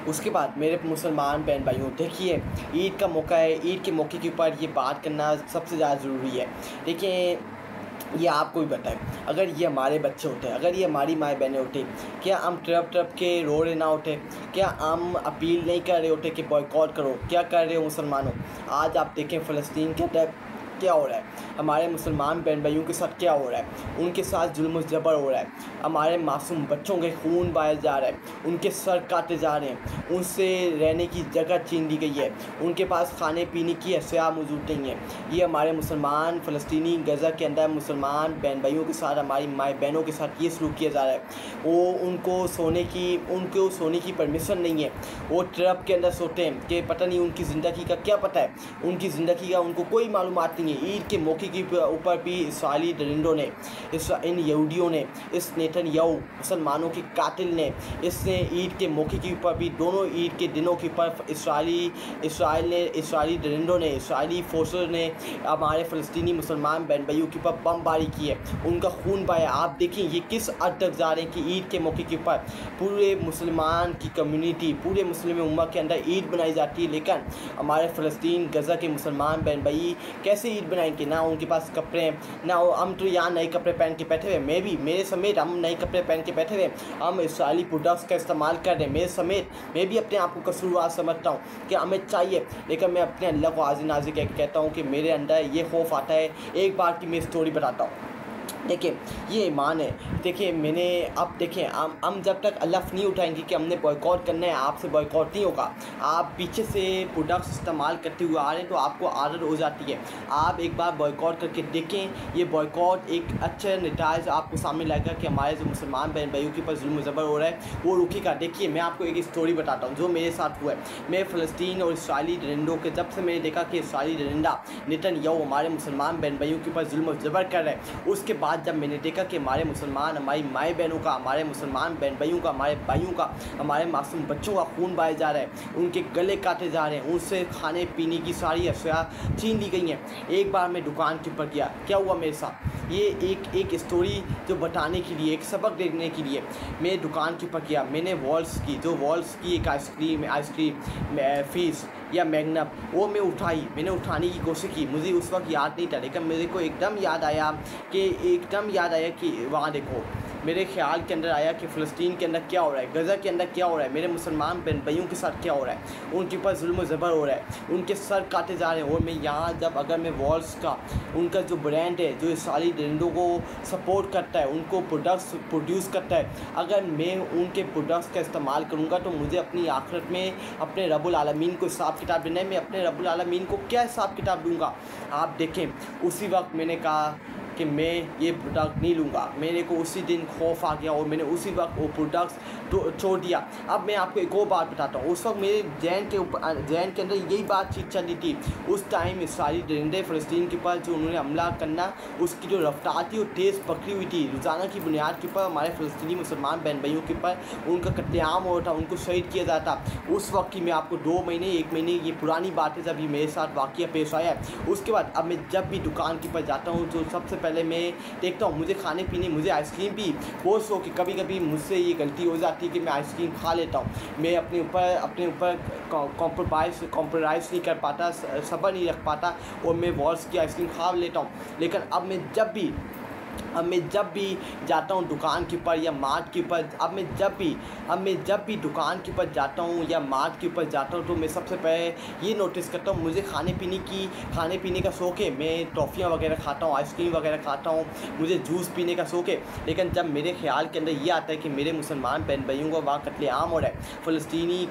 उसके बाद मेरे मुसलमान बहन भाइयों, देखिए ईद का मौका है, ईद के मौके के ऊपर ये बात करना सबसे ज़्यादा ज़रूरी है। देखिए ये आपको भी बताएं, अगर ये हमारे बच्चे होते, अगर ये हमारी माएँ बहनें होती, क्या हम तड़प तड़प के रो रहे ना होते? क्या हम अपील नहीं कर रहे होते कि बॉयकॉट करो? क्या कर रहे हो मुसलमानों? आज आप देखें फ़लस्तीन के अंदर क्या हो रहा है, हमारे मुसलमान बहन भाइयों के साथ क्या हो रहा है, उनके साथ जुल्म ज़बर हो रहा है, हमारे मासूम बच्चों के खून बहाया जा रहा है, उनके सर काटे जा रहे हैं, उनसे रहने की जगह छीन ली गई है, उनके पास खाने पीने की अशिया मौजूद नहीं है। ये हमारे मुसलमान फ़लस्तीनी गज़ा के अंदर मुसलमान बहन भाइयों के साथ, हमारी माँ बहनों के साथ ये सलूक किया जा रहा है। वो उनको सोने की परमिशन नहीं है, वो ट्रक के अंदर सोते हैं कि पता नहीं उनकी ज़िंदगी का क्या पता है, उनकी ज़िंदगी का उनको कोई मालूमात नहीं है। ईद के मौके के ऊपर भी इस्राएली दरिंदों ने, इन यहूदियों ने, इस नेतन्याहू मुसलमानों के कातिल ने, इसने ईद के मौके के ऊपर भी, दोनों ईद के दिनों के ऊपर इस्राएली दरिंदों ने, इस्राएली फोर्सेस ने हमारे फ़लस्तीनी मुसलमान बहन भाइयों के ऊपर बमबारी की है, उनका खून बहाया। आप देखें ये किस हद तक जा रहे हैं कि ईद के मौके के ऊपर पूरे मुसलमान की कम्युनिटी, पूरे मुस्लिम उम्मा के अंदर ईद बनाई जाती है, लेकिन हमारे फ़लस्तीन गज़ा के मुसलमान बहन भाई कैसे ईद बनाएंगे? ना उनके पास कपड़े हैं, ना हम तो यहाँ नए कपड़े पहन के बैठे हुए, मैं भी, मेरे समेत हम नए कपड़े पहन के बैठे हुए, हम इस्राएली प्रोडक्ट्स का इस्तेमाल कर रहे हैं, मेरे समेत। मैं भी अपने आप को कसूरवार समझता हूँ कि हमें चाहिए, लेकिन मैं अपने अल्लाह को हाज़िर नाज़िर कहता हूँ कि मेरे अंदर ये खौफ आता है। एक बार की मैं स्टोरी बताता हूँ। देखिए ये ईमान है। देखिए मैंने, अब देखिए हम जब तक अल्लाफ़ नहीं उठाएंगे कि हमने बॉयकॉट करना है, आपसे बॉयकॉट नहीं होगा। आप पीछे से प्रोडक्ट्स इस्तेमाल करते हुए आ रहे हैं तो आपको आदत हो जाती है। आप एक बार बॉयकॉट करके देखें, ये बॉयकॉट एक अच्छा नतीजा आपको सामने लाएगा कि हमारे जो मुसलमान बहन भाइयों के ऊपर जुल्म ज़बर हो रहा है वो रुकेगा। देखिए मैं आपको एक स्टोरी बताता हूँ जो मेरे साथ हुआ है। मैं फ़लस्तीन और इस्राएली दरिंदों के, जब से मैंने देखा कि इस्राएली दरिंदा नेतन्याहू हमारे मुसलमान बहन भाइयों के ऊपर जुल्म ज़बर कर रहे हैं, उसके बाद जब मैंने देखा कि हमारे मुसलमान, हमारी माएँ बहनों का, हमारे मुसलमान बहन भाइयों का, हमारे भाइयों का, हमारे मासूम बच्चों का खून बहाया जा रहा है, उनके गले काटे जा रहे हैं, उनसे खाने पीने की सारी अशिया छीन ली गई हैं। एक बार मैं दुकान के ऊपर गया, क्या हुआ मेरे साथ, ये एक स्टोरी जो बताने के लिए, एक सबक देने के लिए मैं दुकान के ऊपर गया। मैंने वॉल्स की एक आइसक्रीम फीस या मैग्नम, वो मैंने उठाने की कोशिश की। मुझे उस वक्त याद नहीं था, लेकिन मेरे को एकदम याद आया कि वहाँ देखो, मेरे ख्याल के अंदर आया कि फ़लस्तीन के अंदर क्या हो रहा है, गज़ा के अंदर क्या हो रहा है, मेरे मुसलमान बहन भाइयों के साथ क्या हो रहा है, उनके ऊपर जुल्म ज़बर हो रहा है, उनके सर काटे जा रहे हैं। और मैं यहाँ जब, अगर मैं वॉल्स का, उनका जो ब्रांड है जो इस्राएली दरिंदों को सपोर्ट करता है, उनको प्रोडक्ट्स प्रोड्यूस करता है, अगर मैं उनके प्रोडक्ट्स का इस्तेमाल करूँगा तो मुझे अपनी आखिरत में अपने रब्बुल आलमीन को हिसाब किताब देना है। मैं अपने रब्बुल आलमीन को क्या हिसाब किताब दूँगा? आप देखें, उसी वक्त मैंने कहा कि मैं ये प्रोडक्ट नहीं लूँगा। मेरे को उसी दिन खौफ आ गया और मैंने उसी वक्त वो प्रोडक्ट्स छोड़ दिया। अब मैं आपको एक और बात बताता हूँ। उस वक्त मेरे जहन के अंदर यही बातचीत चल रही थी। उस टाइम इस्राएली दरिंदे फ़लस्तीन के ऊपर जो उन्होंने हमला करना, उसकी जो रफ्तार थी वो तेज़ पकड़ी हुई थी। रोज़ाना की बुनियाद के ऊपर हमारे फ़लस्तीनी मुसलमान बहन भाइयों के ऊपर उनका कत्लेआम हो रहा था, उनको शहीद किया जाता। उस वक्त की मैं आपको 1 महीने ये पुरानी बात है जब ये मेरे साथ वाक़या पेश आया है। उसके बाद अब मैं जब भी दुकान के ऊपर जाता हूँ तो सबसे पहले मैं देखता हूँ, मुझे खाने पीने, मुझे आइसक्रीम भी बहुत शौक है। कभी कभी मुझसे ये गलती हो जाती है कि मैं आइसक्रीम खा लेता हूँ। मैं अपने ऊपर कॉम्प्रोमाइज़ नहीं कर पाता, सब्र नहीं रख पाता और मैं वॉल्स की आइसक्रीम खा लेता हूँ। लेकिन अब मैं जब भी जाता हूँ दुकान के ऊपर या मार्ट के ऊपर, अब मैं जब भी दुकान के ऊपर जाता हूँ या मार्ट के ऊपर जाता हूँ तो मैं सबसे पहले ये नोटिस करता हूँ, मुझे खाने पीने का शौक़ है। मैं टॉफ़ियाँ वगैरह खाता हूँ, आइसक्रीम वगैरह खाता हूँ, मुझे जूस पीने का शौक़ है। लेकिन जब मेरे ख्याल के अंदर ये आता है कि मेरे मुसलमान बहन भाइयों का वहाँ कत्लेआम हो रहा है, फ़लस्तीन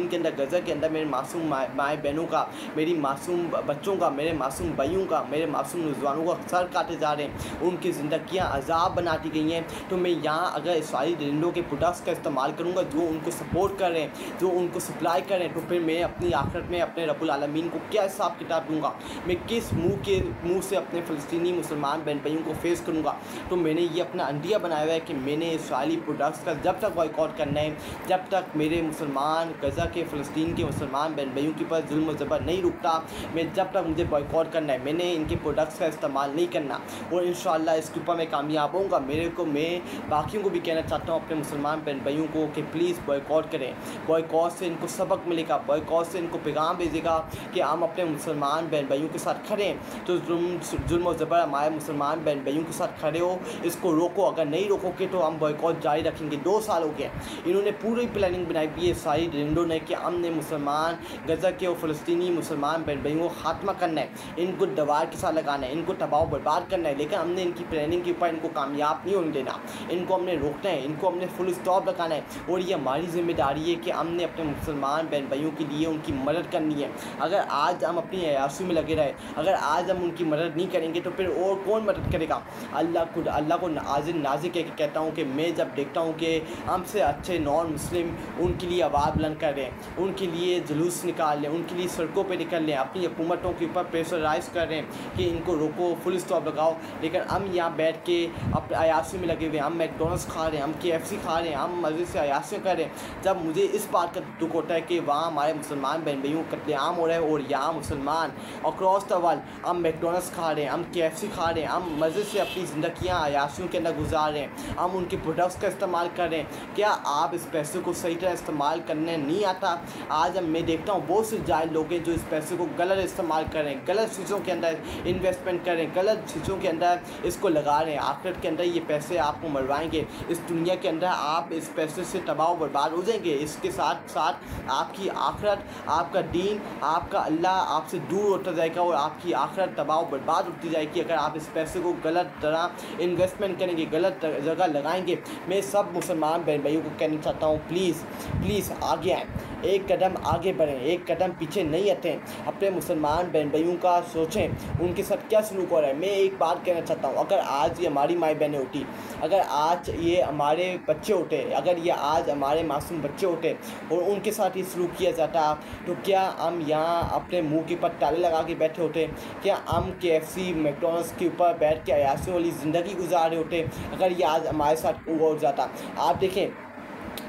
के अंदर, गज़ा के अंदर मेरे मासूम माएँ बहनों का, मेरी मासूम बच्चों का, मेरे मासूम भाइयों का, मेरे मासूम नौजवानों का सर काटे जा रहे हैं, उनकी ज़िंदगियाँ अज़ाब बना दी गई हैं। तो मैं यहाँ अगर इस्राएली दरिंदों के प्रोडक्ट्स का इस्तेमाल करूँगा जो उनको सपोर्ट कर रहे हैं, जो उनको सप्लाई कर रहे हैं, तो फिर मैं अपनी आखिरत में अपने रब्बुल आलमीन को क्या हिसाब किताब दूँगा? मैं किस मुँह से अपने फ़लस्तीनी मुसलमान बहन भाइयों को फेस करूँगा? तो मैंने ये अपना अंदिया बनाया हुआ है कि मैंने इस्राएली प्रोडक्ट्स का जब तक बॉयकॉट करना है, जब तक मेरे मुसलमान, गज़ा के, फ़लस्तीन के मुसलमान बहन भाइयों के ऊपर जुल्म ज़बर नहीं रुकता, मैं जब तक मुझे बॉयकॉट करना है, मैंने इनके प्रोडक्ट्स का इस्तेमाल नहीं करना। और इंशाअल्लाह इसके ऊपर मैं कामयाब होऊंगा। मैं बाकियों को भी कहना चाहता हूँ, अपने मुसलमान बहन भाइयों को, कि प्लीज़ बॉयकॉट करें। बॉयकॉट से इनको सबक मिलेगा, बॉयकॉट से इनको पैगाम भेजेगा कि हम अपने मुसलमान बहन भाइयों के साथ खड़े हैं। तो जुल्म और ज़बर हमारे मुसलमान बहन भाइयों के साथ खड़े हो, इसको रोको। अगर नहीं रोकोगे तो हम बॉयकॉट जारी रखेंगे। 2 साल हो गए, इन्होंने पूरी प्लानिंग बनाई हुई है सारी रिंडो ने कि हमने मुसलमान गजा के और फ़लस्तीनी मुसलमान बहन भाइयों को ख़ात्मा करना है, इनको दवार के साथ लगाना है, इनको तबाह बर्बाद करना है। लेकिन हमने इनकी प्लानिंग के ऊपर इनको कामयाब नहीं होने देना, इनको हमने रोकना है, इनको हमने फुल स्टॉप लगाना है। और ये हमारी जिम्मेदारी है कि हमने अपने मुसलमान बहन भाइयों के लिए उनकी मदद करनी है। अगर आज हम अपनी अयाशी में लगे रहे, अगर आज हम उनकी मदद नहीं करेंगे तो फिर और कौन मदद करेगा? अल्लाह को नाज़िर कह के कहता हूँ कि मैं जब देखता हूँ कि हमसे अच्छे नॉन मुस्लिम उनके लिए आवाज़ बुलंद कर रहे हैं, उनके लिए जुलूस निकाल लें, उनके लिए सड़कों पे निकल लें, अपनी हुकूमतों के ऊपर प्रेशराइज कर रहे हैं कि इनको रोको, फुल स्टॉप लगाओ। लेकिन हम यहाँ बैठ के अपने अयाशी में लगे हुए, हम मैकडोनल्ड्स खा रहे हैं, हम KFC खा रहे हैं, हम मज़े से अयाशियाँ कर रहे हैं। जब मुझे इस बात का दुख होता है कि वहाँ हमारे मुसलमान बहन भाइयों का कत्लेआम हो रहा है और यहाँ मुसलमान अक्रॉस द वर्ल्ड हम मैकडोनल्ड्स खा रहे हैं, हम KFC खा रहे हैं, हम मज़े से अपनी ज़िंदगियाँ अयाशियों के अंदर गुजार रहे हैं, हम उनके प्रोडक्ट्स का इस्तेमाल कर रहे हैं। क्या आप इस पैसे को सही तरह इस्तेमाल करने नहीं आता? आज मैं देखता हूँ बहुत से जाहिल लोग हैं जो इस पैसे को गलत इस्तेमाल कर रहे हैं, गलत चीज़ों के अंदर इन्वेस्टमेंट कर रहे हैं, गलत चीज़ों के अंदर इसको लगा रहे हैं। आखिरत के अंदर ये पैसे आपको मरवाएंगे, इस दुनिया के अंदर आप इस पैसे से तबाह बर्बाद हो जाएंगे। इसके साथ साथ आपकी आखिरत, आपका दीन, आपका अल्लाह आपसे दूर होता जाएगा और आपकी आखिरत तबाह बर्बाद होती जाएगी अगर आप इस पैसे को गलत तरह इन्वेस्टमेंट करेंगे, गलत जगह लगाएंगे। मैं सब मुसलमान बहन भाइयों को कहना चाहता हूँ, प्लीज़ आगे आएँ, एक कदम आगे बढ़ें, एक कदम पीछे नहीं हटें। अपने मुसलमान बहन भाइयों का सोचें, उनके साथ क्या सलूक हो रहा है। मैं एक बात कहना चाहता हूँ, अगर आज ये हमारी माई बहनें होती, अगर आज ये हमारे बच्चे होते, अगर ये आज हमारे मासूम बच्चे होते और उनके साथ ये सलूक किया जाता, तो क्या हम यहाँ अपने मुंह के ऊपर ताले लगा के बैठे होते? क्या हम KFC मैकडोनल्ड्स के ऊपर बैठ के अयाशियों वाली ज़िंदगी गुजार रहे होते अगर ये आज हमारे साथ हुआ हो जाता? आप देखें,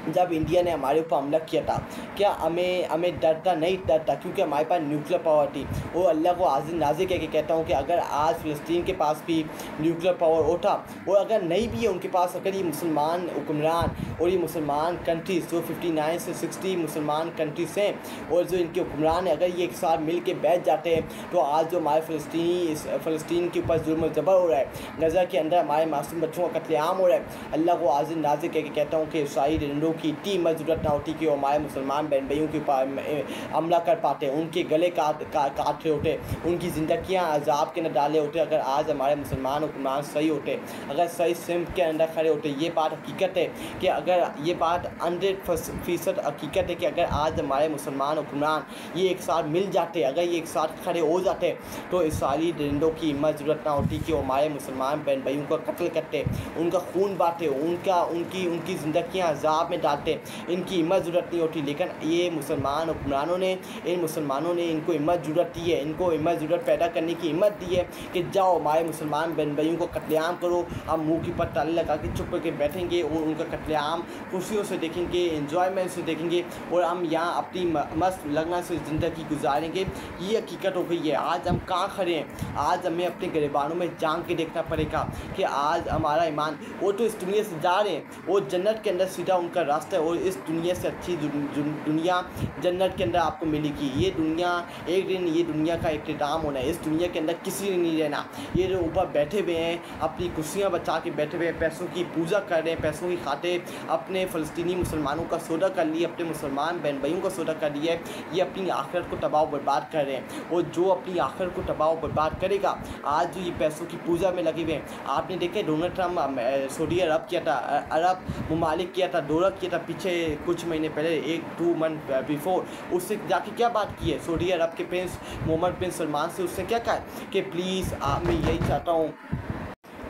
जब इंडिया ने हमारे ऊपर हमला किया था, क्या हमें डरता नहीं डरता? क्योंकि हमारे पास न्यूक्लियर पावर थी। वो अल्लाह को नाज़िर कह के कहता हूँ कि अगर आज फ़लस्तीन के पास भी न्यूक्लियर पावर होता और अगर नहीं भी है उनके पास, अगर ये मुसलमान हुक्मरान और ये मुसलमान कंट्रीज़ जो 59 से 60 मुसलमान कंट्रीज़ हैं और जो इनके हुक्मरान हैं, अगर ये एक साथ मिल के बैठ जाते हैं तो आज जो हमारे फ़लस्तीन के ऊपर जुल्म और ज़बर हो रहा है, गज़ा के अंदर हमारे मासूम बच्चों का कत्लेआम हो रहा है, अल्लाह को नाज़िर कह के कहता हूँ कि सारी रिंडों की इतनी मत ज़रूरत ना होती कि वो हमारे मुसलमान बहन भाइयों के ऊपर हमला कर पाते, उनके गले काट रहे होते, उनकी ज़िंदगियाँ अजाब के अंदर डाले होते। अगर आज हमारे मुसलमान हुक्मरान सही होते, अगर सही सिमत के अंदर खड़े होते, ये बात हकीकत है कि अगर ये बात 100% हकीकत है कि अगर आज हमारे मुसलमान हुक्मरान ये एक साथ मिल जाते, अगर ये एक साथ खड़े हो जाते, तो इस सारी दरिंदों की हिम्मत ज़रूरत ना होती कि वो हमारे मुसलमान बहन भाइयों का कत्ल करते, उनका खून बांटे, उनकी ज़िंदगियाँ अजाब में डालते। इनकी हिम्मत ज़रूरत नहीं होती। लेकिन ये मुसलमान हुक्मरानों ने, इन मुसलमानों ने इनको हिम्मत ज़रूरत दी है, इनको हिम्मत ज़रूरत पैदा करने की हिम्मत दी है कि जाओ हमारे मुसलमान बहन भाइयों को कत्लेआम करो। हम मुँह के ऊपर ताले लगा के चुप करके बैठेंगे और उनका कत्लेआम खुशियों से देखेंगे, इंजॉयमेंट से देखेंगे और हम यहाँ अपनी मस्त लगना से ज़िंदगी गुजारेंगे। ये हकीकत हो गई है। आज हम कहाँ खड़े हैं? आज हमें अपने गिरबानों में झांक के देखना पड़ेगा कि आज हमारा ईमान, वो तो इस दुनिया से जा रहे हैं, वो जन्नत के अंदर सीधा उनका रास्ता है और इस दुनिया से अच्छी दुनिया जन्नत के अंदर आपको मिलेगी। ये दुनिया एक दिन, ये दुनिया का इख्तिताम होना है। इस दुनिया के अंदर किसी ने नहीं रहना। ये जो ऊपर बैठे हुए हैं, अपनी कुर्सियाँ बचा के बैठे हुए हैं, पैसों की पूजा कर रहे हैं, पैसों की खातिर अपने फ़लस्तीनी मुसलमानों का सौदा कर लिया, अपने मुसलमान बहन भाइयों का सौदा कर लिया है। ये अपनी आखिरत को तबाह बर्बाद कर रहे हैं और जो अपनी आखिरत को तबाह बर्बाद करेगा, आज जो ये पैसों की पूजा में लगे हुए हैं। आपने देखे डोनाल्ड ट्रम्प सऊदी अरब किया था, अरब ममालिक किया था, दौरा किया था पीछे कुछ महीने पहले, 1-2 मंथ बिफोर। उससे जाके क्या बात की है सऊदी अरब के प्रिंस मोहम्मद बिन सलमान से? उससे क्या कहा कि प्लीज़ मैं यही चाहता हूँ।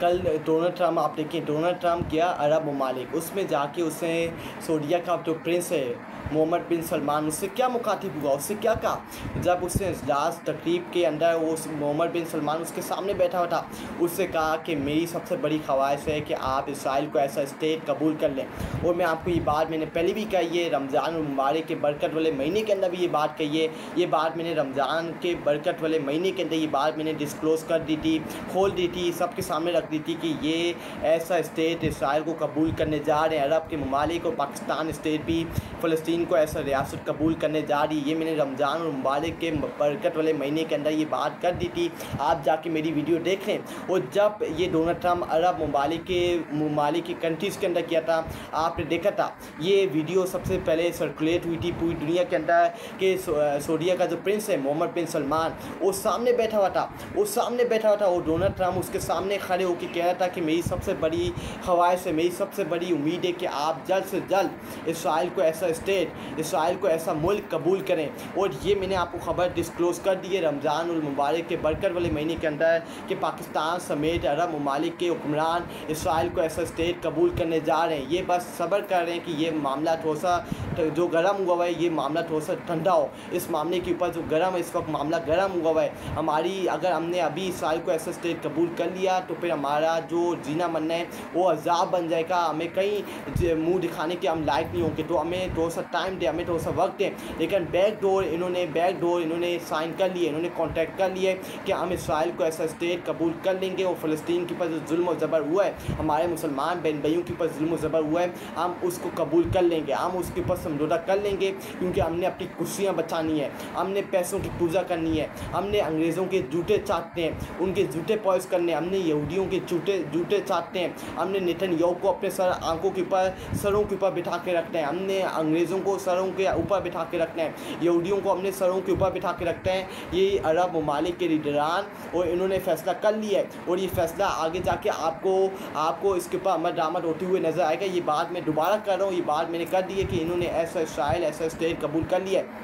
कल डोनाल्ड ट्रम्प, आप देखें डोनाल्ड ट्रम्प गया अरब ममालिक, उसमें जाके उसने सऊदीया का जो प्रिंस है मोहम्मद बिन सलमान उससे क्या मुखातिब हुआ, उससे क्या कहा। जब उसने इजलास तकरीब के अंदर वो मोहम्मद बिन सलमान उसके सामने बैठा हुआ था, उससे कहा कि मेरी सबसे बड़ी ख्वाहिश है कि आप इसराइल को ऐसा स्टेट कबूल कर लें। और मैं आपको ये बात मैंने पहले भी कही है, रमज़ान मुबारक के बरकत वाले महीने के अंदर भी ये बात कही है। ये बात मैंने रमज़ान के बरकत वाले महीने के अंदर ये बात मैंने डिस्क्लोज़ कर दी थी, खोल दी थी, सबके सामने रख दी थी कि ये ऐसा स्टेट इसराइल को कबूल करने जा रहे हैं। अरब के ममालिक और पाकिस्तान स्टेट भी फ़लस्तीन को ऐसा रियासत कबूल करने जा रही है। ये मैंने रमज़ान और मुबारक के बरकत वाले महीने के अंदर ये बात कर दी थी, आप जाके मेरी वीडियो देख लें। और जब ये डोनाल्ड ट्रम्प अरब ममालिक की कंट्रीज़ के अंदर किया था, आपने देखा था ये वीडियो सबसे पहले सर्कुलेट हुई थी पूरी दुनिया के अंदर कि सऊदीया का जो प्रिंस है मोहम्मद बिन सलमान वो सामने बैठा हुआ था, और डोनाल्ड ट्रम्प उसके सामने खड़े होकर कह रहा था कि मेरी सबसे बड़ी ख्वाहिश है, मेरी सबसे बड़ी उम्मीद है कि आप जल्द से जल्द इसराइल को ऐसा स्टेट, इसराइल को ऐसा मुल्क कबूल करें। और ये मैंने आपको खबर डिस्क्लोज़ कर दी है रमज़ान उल मुबारक के बरकत वाले महीने के अंदर कि पाकिस्तान समेत अरब ममालिक के हुक्मरान इसराइल को ऐसा स्टेट कबूल करने जा रहे हैं। ये बस सब्र कर रहे हैं कि ये मामला थोड़ा सा जो गर्म हुआ है, ये मामला थोड़ा सा ठंडा हो। इस मामले के ऊपर जो गर्म है, इस वक्त मामला गर्म हुआ है हमारी, अगर हमने अभी इसराइल को ऐसा स्टेट कबूल कर लिया तो फिर हमारा जो जीना मरना है वो अजाब बन जाएगा। हमें कहीं मुंह दिखाने के हम लायक नहीं होंगे, तो हमें थोड़ा सा टाइम दे, हमें थोड़ा सा वक्त दें। लेकिन बैक डोर इन्होंने साइन कर लिए, इन्होंने कॉन्ट्रैक्ट कर लिए कि हम इसराइल को ऐसा स्टेट कबूल कर लेंगे और फ़लस्तीन के ऊपर जो जुल्म और ज़बर हुआ है, हमारे मुसलमान बहन भाइयों के ऊपर जुल्म और ज़बर हुआ है, हम उसको कबूल कर लेंगे, हम उसके ऊपर समझौता कर लेंगे। क्योंकि हमने अपनी कुर्सियाँ बचानी है, हमने पैसों की पूजा करनी है, हमने अंग्रेज़ों के जूते चाटने हैं, उनके जूते पॉलिश करने, हमने यहूदियों के जूते चाटने हैं, हमने नेतन्याहू को अपने आंखों के ऊपर, सरों के ऊपर बिठा के रखना है, हमने अंग्रेज़ों को सरों के ऊपर बिठा के रखना है, यहूदियों को अपने सरों के ऊपर बिठा के रखना है। ये अरब ममालिक के लीडरान और इन्होंने फ़ैसला कर लिया है, और ये फ़ैसला आगे जाके आपको इसके ऊपर अमल दरामद होते हुए नज़र आएगा। ये बात मैं दोबारा कर रहा हूँ, ये बात मैंने कर दी है कि इन्होंने ऐसा इसराइल ऐसा स्टेट कबूल कर लिया है।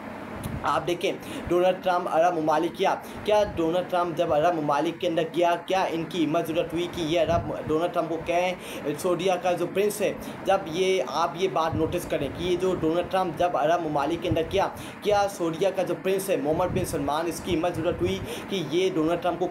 आप देखें डोनाल्ड ट्रम्प अरब ममालिक क्या डोनाल्ड ट्रम्प जब अरब ममालिक के अंदर गया, क्या इनकी हिम्मत ज़रूरत हुई कि ये डोनाल्ड ट्रम्प को कहें सऊदीया का जो प्रिंस है, जब ये आप ये बात नोटिस करें कि ये जो डोनाल्ड ट्रम्प जब अरब ममालिक के अंदर क्या सऊदीया का जो प्रिंस है मोहम्मद बिन सलमान, इसकी हिम्मत ज़रूरत हुई कि ये डोनाल्ड ट्रम्प को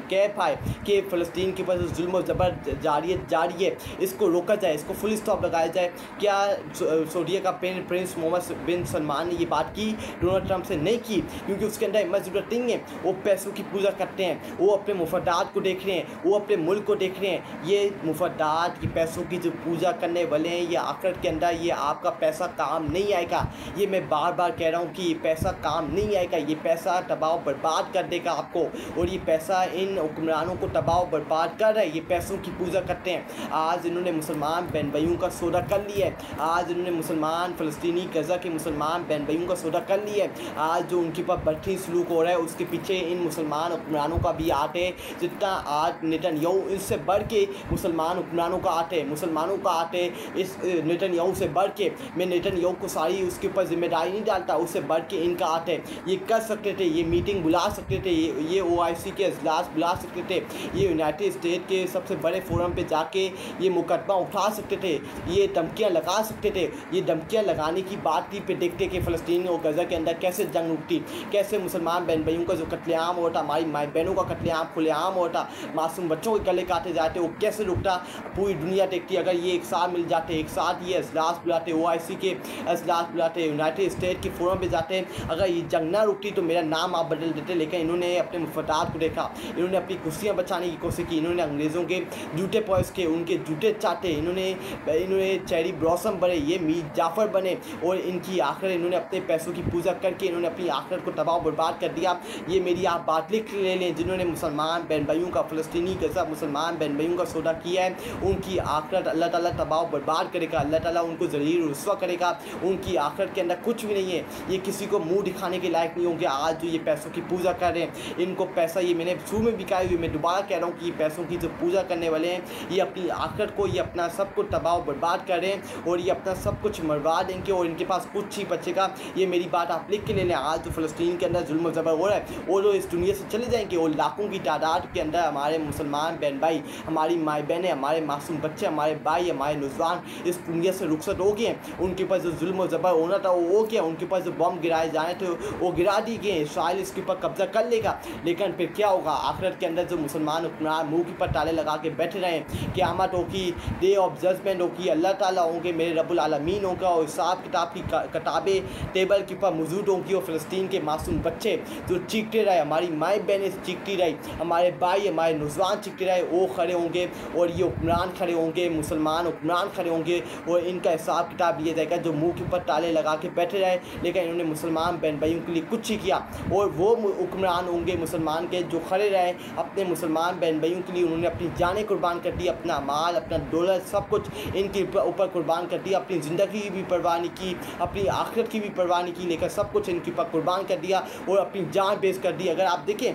कह पाए कि फ़लस्तीन के ऊपर जो जुल्म और ज़बर जारी है इसको रोका जाए, इसको फुल स्टॉप लगाया जाए। क्या सऊदीया का प्रिंस मोहम्मद बिन सलमान ने ये बात की? डोनाल्ड ट्रम्प से नहीं की, क्योंकि उसके अंदर हिम्मत ज़रूरत नहीं है। वो पैसों की पूजा करते हैं, वो अपने मुफादात को देख रहे हैं, वो अपने मुल्क को देख रहे हैं। ये मुफादात की पैसों की जो पूजा करने वाले हैं, ये आखिरत के अंदर ये आपका पैसा काम नहीं आएगा। ये मैं बार बार कह रहा हूँ कि ये पैसा काम नहीं आएगा, ये पैसा तबाह बर्बाद कर देगा आपको, और ये पैसा इन हुक्मरानों को तबाह बर्बाद कर रहा है। ये पैसों की पूजा करते हैं। आज इन्होंने मुसलमान बहन भाइयों का सौदा कर लिया है, आज इन्होंने मुसलमान फ़लस्तीनी गज़ा के मुसलमान बहन भाइयों का सौदा कर लिया है। आज जो उनके पास बदतरीन सलूक हो रहा है उसके पीछे इन मुसलमान हुक्मरानों का भी हाथ है। जितना आज नेतन्याहू इनसे बढ़ के मुसलमान हुक्मरानों का हाथ है, मुसलमानों का हाथ है इस नेतन्याहू से बढ़ के। मैं नेतन्याहू को सारी उसके ऊपर जिम्मेदारी नहीं डालता, उससे बढ़ के इनका हाथ है। ये कर सकते थे, ये मीटिंग बुला सकते थे, ये OIC के इजलास बुला सकते थे, ये यूनाइटेड स्टेट के सबसे बड़े फोरम पे जाके ये मुकदमा उठा सकते थे, ये धमकियाँ लगा सकते थे। ये धमकियाँ लगाने की बात थी पे देखते कि फ़लस्तीन और गज़ा के अंदर कैसे जंग रुकती, कैसे मुसलमान बहन भाइयों का जो कत्लेआम होता, हमारी माई बहनों का कत्लेआम खुलेआम होता, मासूम बच्चों के गले काटे जाते, वो कैसे रुकता पूरी दुनिया देखती। अगर ये एक साथ मिल जाते, एक साथ ये इजलास बुलाते, OIC के इजलास बुलाते, यूनाइटेड स्टेट के फोरम पे जाते, अगर ये जंग ना रुकती तो मेरा नाम आप बदल देते। लेकिन इन्होंने अपने मुफादात को देखा, इन्होंने अपनी कुर्सियाँ बचाने की कोशिश की, इन्होंने अंग्रेज़ों के जूते पॉलिश के, उनके जूते चाटे, इन्होंने चेरी ब्लॉसम बने, ये मीर जाफ़र बने, और इनकी आखिर इन्होंने अपने पैसों की पूजा करके इन्होंने अपनी आखिरत को तबाह बर्बाद कर दिया। ये मेरी आप बात लिख ले लें, जिन्होंने मुसलमान बहन भाइयों का फ़लस्तीनी गज़ा मुसलमान बहन भाइयों का सौदा किया है, उनकी आखिरत अल्लाह ताला तबाह बर्बाद करेगा, अल्लाह ताला उनको ज़लील रुस्वा करेगा। उनकी आखिरत के अंदर कुछ भी नहीं है, ये किसी को मुँह दिखाने के लायक नहीं होंगे। आज जो ये पैसों की पूजा कर रहे हैं, इनको पैसा, ये मैंने शुरू में बिकाई हुई, मैं दोबारा कह रहा हूँ कि ये पैसों की जो पूजा करने वाले हैं, ये अपनी आखिरत को, ये अपना सब कुछ तबाह बर्बाद कर रहे हैं, और ये अपना सब कुछ मरवा देंगे और इनके पास कुछ ही बचेगा। ये मेरी बात आप लिख देख के लेने। आज जो फ़लस्तीन के अंदर जुल्म ज़बर हो रहा है वो जो इस दुनिया से चले जाएंगे, वो लाखों की तादाद के अंदर हमारे मुसलमान बहन भाई, हमारी माई बहनें, हमारे मासूम बच्चे, हमारे भाई, हमारे नौजवान इस दुनिया से रुखसत हो गए हैं। उनके पास जो जुल्म ज़बर होना था वो हो गया, उनके पास जो बम गिराए जाने थे वो गिरा दिए गए। इसराइल इसके ऊपर कब्जा कर लेगा, लेकिन फिर क्या होगा आखिरत के अंदर? जो मुसलमान हुक्मरान मुँह के ऊपर ताले लगा के बैठे रहे, क़यामत होगी, डे ऑफ जजमेंट होगी, अल्लाह ताला होंगे, मेरे रब्बुल आलमीन होगा, और हिसाब किताब की किताबें टेबल के ऊपर मौजूद होंगी। और फ़लस्तीन के मासूम बच्चे जो चीखते रहे, हमारी माएँ बहनें चीखती रही, हमारे भाई, हमारे नौजवान चीखते रहे, वो खड़े होंगे और ये हुक्मरान खड़े होंगे, मुसलमान हुक्मरान खड़े होंगे, और इनका हिसाब किताब लिया जाएगा जो मुँह के ऊपर ताले लगा के बैठे रहे, लेकिन इन्होंने मुसलमान बहन भाइयों के लिए कुछ ही किया। और वो हुक्मरान होंगे मुसलमान के जो खड़े रहे अपने मुसलमान बहन भाइयों के लिए, उन्होंने अपनी जानें कुर्बान कर दी, अपना माल, अपना दौलत, सब कुछ इनके ऊपर कुर्बान कर दिया, अपनी ज़िंदगी की भी परवाह नहीं की, अपनी आखिरत की भी परवाह नहीं की, लेकर सब कुछ इनके ऊपर कुर्बान कर दिया और अपनी जान पेश कर दी। अगर आप देखें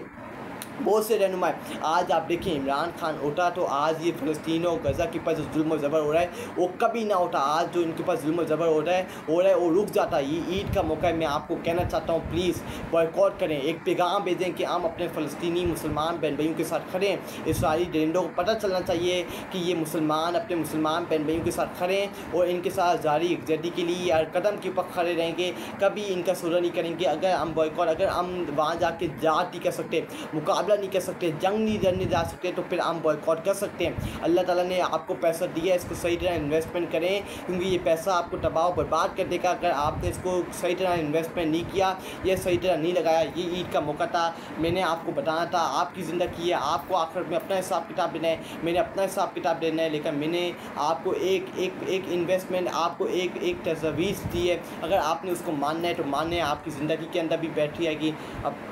बहुत से रहनुमा आज आप देखें इमरान खान उठा तो आज ये फ़लस्तीन और गज़ा के पास जो जुल्म ज़बर हो रहा है वो कभी ना उठा। आज जो इनके पास जुल्म ज़बर हो रहा है वो रुक जाता है। ये ईद का मौका है, मैं आपको कहना चाहता हूँ प्लीज़ बॉयकॉट करें, एक पैगाम भेजें कि हम अपने फ़लस्तीनी मुसलमान बहन भाइयों के साथ खड़े हैं। इसराइली दरिंदों को पता चलना चाहिए कि ये मुसलमान अपने मुसलमान बहन भाइयों के साथ खड़े हैं और इनके साथ जारी यकजहती के लिए यार कदम के ऊपर खड़े रहेंगे, कभी इनका सुलह नहीं करेंगे। अगर हम बॉयकॉट, अगर हम वहाँ जाके जात नहीं कर सकते, मुकाबला नहीं कर सकते, जंग नहीं लड़ने जा सकते, तो फिर हम बॉयकॉट कर सकते हैं। अल्लाह ताला ने आपको पैसा दिया, इसको सही तरह इन्वेस्टमेंट करें, क्योंकि ये पैसा आपको तबाह बर्बाद कर देगा अगर आपने इसको सही तरह इन्वेस्टमेंट नहीं किया, ये सही तरह नहीं लगाया। ये ईद का मौका था, मैंने आपको बताना था, आपकी ज़िंदगी है, आपको आखिर में अपना हिसाब किताब देना है, मैंने अपना हिसाब किताब देना है, लेकिन मैंने आपको एक इन्वेस्टमेंट, आपको एक तजवीज़ दी है। अगर आपने उसको मानना है तो मानना है, आपकी ज़िंदगी के अंदर भी बैठी आएगी। अब